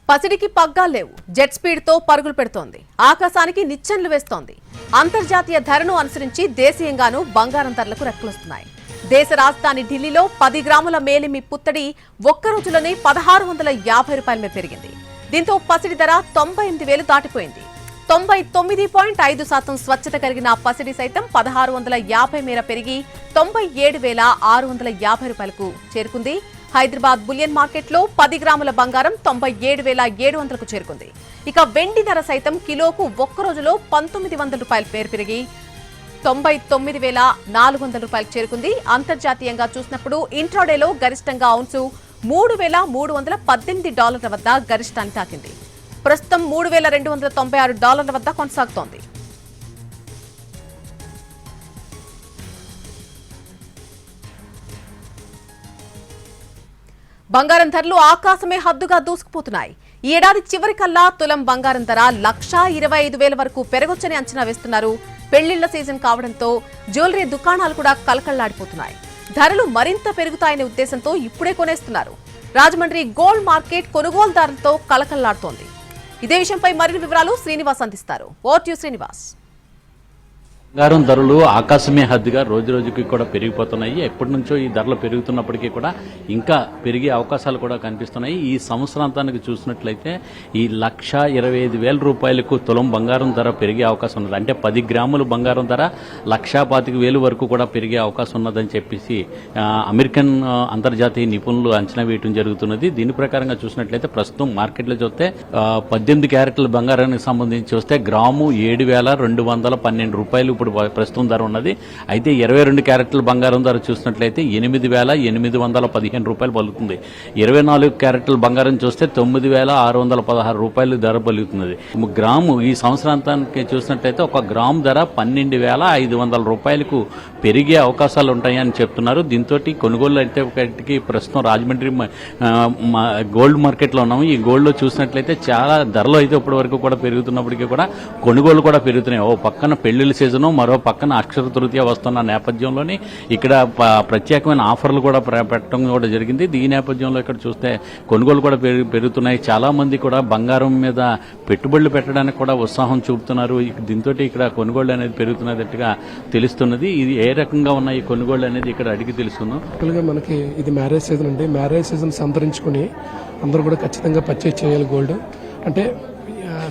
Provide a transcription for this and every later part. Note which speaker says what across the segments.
Speaker 1: పసిడికి పగ్గాలేవు. Jet speed తో పరుగులు పెడుతోంది. ఆకాశానికి నిచ్చెనలు వేస్తోంది. అంతర్జాతీయ ధరను అనుసరించి దేశీయంగానూ బంగారం ధరలకు రెక్కలొస్తున్నాయి. దేశ రాజధాని ఢిల్లీలో 10 గ్రాముల మేలిమి పుత్తడి ఒక్క రోజులోనే 1650 రూపాయల మీద పెరిగింది. దీంతో పసిడి ధర 98,000 దాటిపోయింది. 99.5% స్వచ్ఛత కలిగిన పసిడి సైతం 1650 మేర పెరిగి 97,650 రూపాయలకు చేరుకుంది. హైదరాబాద్ బులియన్ మార్కెట్లో 10 గ్రాముల బంగారం 97,700కు చేరుకుంది. ఇక వెండి ధర సైతం కిలోకు ఒక్క రోజులో 1900 రూపాయల పేరు పెరిగి 99,400 రూపాయలకు చేరుకుంది. అంతర్జాతీయంగా చూసినప్పుడు ఇంట్రాడేలో గరిష్టంగా ఔన్సు $3,318 వద్ద గరిష్టాన్ని తాకింది. ప్రస్తుతం $3,296 వద్ద కొనసాగుతోంది. బంగారం ధరలు ఆకాశమే హద్దుగా దూసుకుపోతున్నాయి. ఈ ఏడాది చివరికల్లా తులం బంగారం ధర 1,25,000 వరకు పెరగొచ్చని అంచనా వేస్తున్నారు. పెళ్లిళ్ల సీజన్ కావడంతో జ్యువెలరీ దుకాణాలు కూడా కలకళ్లాడిపోతున్నాయి. ధరలు మరింత పెరుగుతాయనే ఉద్దేశంతో ఇప్పుడే కొనేస్తున్నారు. రాజమండ్రి గోల్డ్ మార్కెట్ కొనుగోలుదారులతో కలకళ్లాడుతోంది. ఇదే విషయంపై మరిన్ని వివరాలు శ్రీనివాస్ అందిస్తారు. ఓటు శ్రీనివాస్.
Speaker 2: బంగారం ధరలు ఆకాశమే హద్దుగా రోజు రోజుకి కూడా పెరిగిపోతున్నాయి. ఎప్పటి నుంచో ఈ ధరలు పెరుగుతున్నప్పటికీ కూడా ఇంకా పెరిగే అవకాశాలు కూడా కనిపిస్తున్నాయి. ఈ సంవత్సరాంతానికి చూసినట్లయితే ఈ 1,25,000 రూపాయలకు తులం బంగారం ధర పెరిగే అవకాశం ఉన్నది. అంటే 10 గ్రాముల బంగారం ధర 1,25,000 వరకు కూడా పెరిగే అవకాశం ఉన్నదని చెప్పేసి అమెరికన్ అంతర్జాతీయ నిపుణులు అంచనా వేయడం జరుగుతున్నది. దీని ప్రకారంగా చూసినట్లయితే ప్రస్తుతం మార్కెట్లో చూస్తే 18 క్యారెట్ల బంగారానికి సంబంధించి చూస్తే గ్రాము 7,212 రూపాయలు ఇప్పుడు ప్రస్తుతం ధర ఉన్నది. అయితే 22 క్యారెట్ల బంగారం ధర చూసినట్లయితే 8,815 రూపాయలు పలుకుతుంది. 24 క్యారెట్ల బంగారం చూస్తే 9,616 రూపాయలు ధర పలుకుతున్నది. గ్రాము ఈ సంవత్సరాంతానికి చూసినట్లయితే ఒక గ్రాము ధర 12,500 రూపాయలకు పెరిగే అవకాశాలు ఉంటాయని చెప్తున్నారు. దీంతో కొనుగోలు అయితే ఒకటికి ప్రస్తుతం రాజమండ్రి గోల్డ్ మార్కెట్లో ఉన్నాము. ఈ గోల్డ్లో చూసినట్లయితే చాలా ధరలు అయితే ఇప్పటి వరకు కూడా పెరుగుతున్నప్పటికీ కూడా కొనుగోలు కూడా పెరుగుతున్నాయి. ఓ పక్కన పెళ్లిళ్ళ సీజను, మరో పక్కన అక్షర తృతీయ వస్తున్న నేపథ్యంలోని ఇక్కడ ప్రత్యేకమైన ఆఫర్లు కూడా పెట్టడం కూడా జరిగింది. ఈ నేపథ్యంలో ఇక్కడ చూస్తే కొనుగోలు కూడా పెరుగుతున్నాయి. చాలా మంది కూడా బంగారం మీద పెట్టుబడులు పెట్టడానికి కూడా ఉత్సాహం చూపుతున్నారు. దీంతో ఇక్కడ కొనుగోలు అనేది పెరుగుతున్నట్టుగా తెలుస్తున్నది. ఇది ఏ రకంగా ఉన్న ఈ కొనుగోలు అనేది ఇక్కడ అడిగి తెలుసుకుందాం.
Speaker 3: మనకి ఇది మ్యారేజ్ సీజన్ అండి. మ్యారేజ్ సీజన్ సంతరించుకుని అందరూ కూడా ఖచ్చితంగా పర్చేజ్ చేయాలి గోల్డ్. అంటే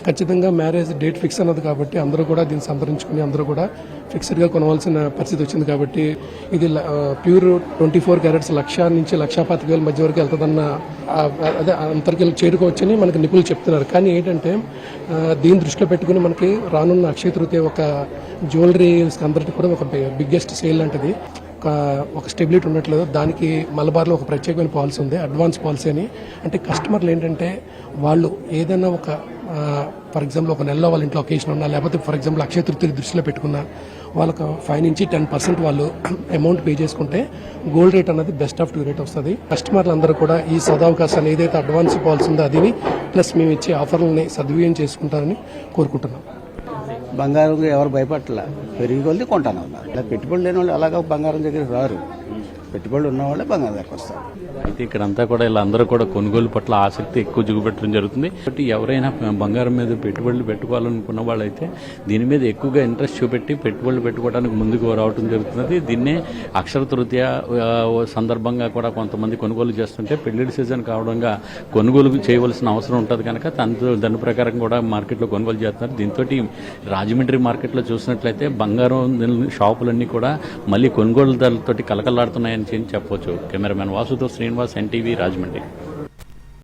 Speaker 3: ఖచ్చితంగా మ్యారేజ్ డేట్ ఫిక్స్ అన్నది కాబట్టి అందరూ కూడా దీన్ని సంతరించుకుని అందరూ కూడా ఫిక్స్డ్గా కొనవలసిన పరిస్థితి వచ్చింది. కాబట్టి ఇది ప్యూర్ 24 క్యారెట్స్ 1,00,000 నుంచి 1,25,000 మధ్య వరకు వెళ్తుందన్న అదే అంతరికి చేరుకోవచ్చని మనకి నిపుణులు చెప్తున్నారు. కానీ ఏంటంటే దీన్ని దృష్టిలో పెట్టుకుని మనకి రానున్న అక్షయ తృతీయ ఒక జ్యువెలరీ అందరికీ కూడా ఒక బిగ్గెస్ట్ సేల్ లాంటిది ఒక స్టెబిలిటీ ఉండట్లేదు. దానికి మలబార్లో ఒక ప్రత్యేకమైన పాలసీ ఉంది, అడ్వాన్స్ పాలసీ అని. అంటే కస్టమర్లు ఏంటంటే వాళ్ళు ఏదైనా ఒక ఫర్ ఎగ్జాంపుల్ ఒక నెలలో వాళ్ళ ఇంట్లో ఒకేషన్ ఉన్నా, లేకపోతే ఫర్ ఎగ్జాంపుల్ అక్షయ తృతీయ దృష్టిలో పెట్టుకున్నా వాళ్ళకు 5 నుంచి 10% వాళ్ళు అమౌంట్ పే చేసుకుంటే గోల్డ్ రేట్ అనేది బెస్ట్ ఆఫ్ 2 రేట్ వస్తుంది. కస్టమర్లు అందరూ కూడా ఈ సదవకాశాన్ని ఏదైతే అడ్వాన్స్ పాలసీ ఉందో అది ప్లస్ మేము ఇచ్చే ఆఫర్లని సద్వినియోగం చేసుకుంటారని కోరుకుంటున్నాం.
Speaker 4: బంగారం ఎవరు భయపడట్లా, పెరిగి కొలిది కొంటాను ఉన్నారు. ఇలా పెట్టుబడులు లేని వాళ్ళు అలాగా బంగారం దగ్గర రారు, పెట్టుబడులు ఉన్న వాళ్ళే బంగారం దగ్గర వస్తారు.
Speaker 2: అయితే ఇక్కడంతా కూడా ఇలా అందరూ కూడా కొనుగోలు పట్ల ఆసక్తి ఎక్కువ చూపెట్టడం జరుగుతుంది. కాబట్టి ఎవరైనా బంగారం మీద పెట్టుబడులు పెట్టుకోవాలనుకున్న వాళ్ళైతే దీని మీద ఎక్కువగా ఇంట్రెస్ట్ చూపెట్టి పెట్టుబడులు పెట్టుకోవడానికి ముందుకు రావడం జరుగుతున్నది. దీన్నే అక్షర తృతీయ సందర్భంగా కూడా కొంతమంది కొనుగోలు చేస్తుంటే పెళ్లిళ్ళ సీజన్ కావడంగా కొనుగోలు చేయవలసిన అవసరం ఉంటుంది కనుక దాని ప్రకారం కూడా మార్కెట్లో కొనుగోలు చేస్తున్నారు. దీంతో రాజమండ్రి మార్కెట్లో చూసినట్లయితే బంగారం షాపులన్నీ కూడా మళ్ళీ కొనుగోలుదారులతో కలకలాడుతున్నాయని చెప్పవచ్చు. కెమెరామెన్ వాసుతో శ్రీనివాస్, ఎన్టీవీ, రాజమండ్రి.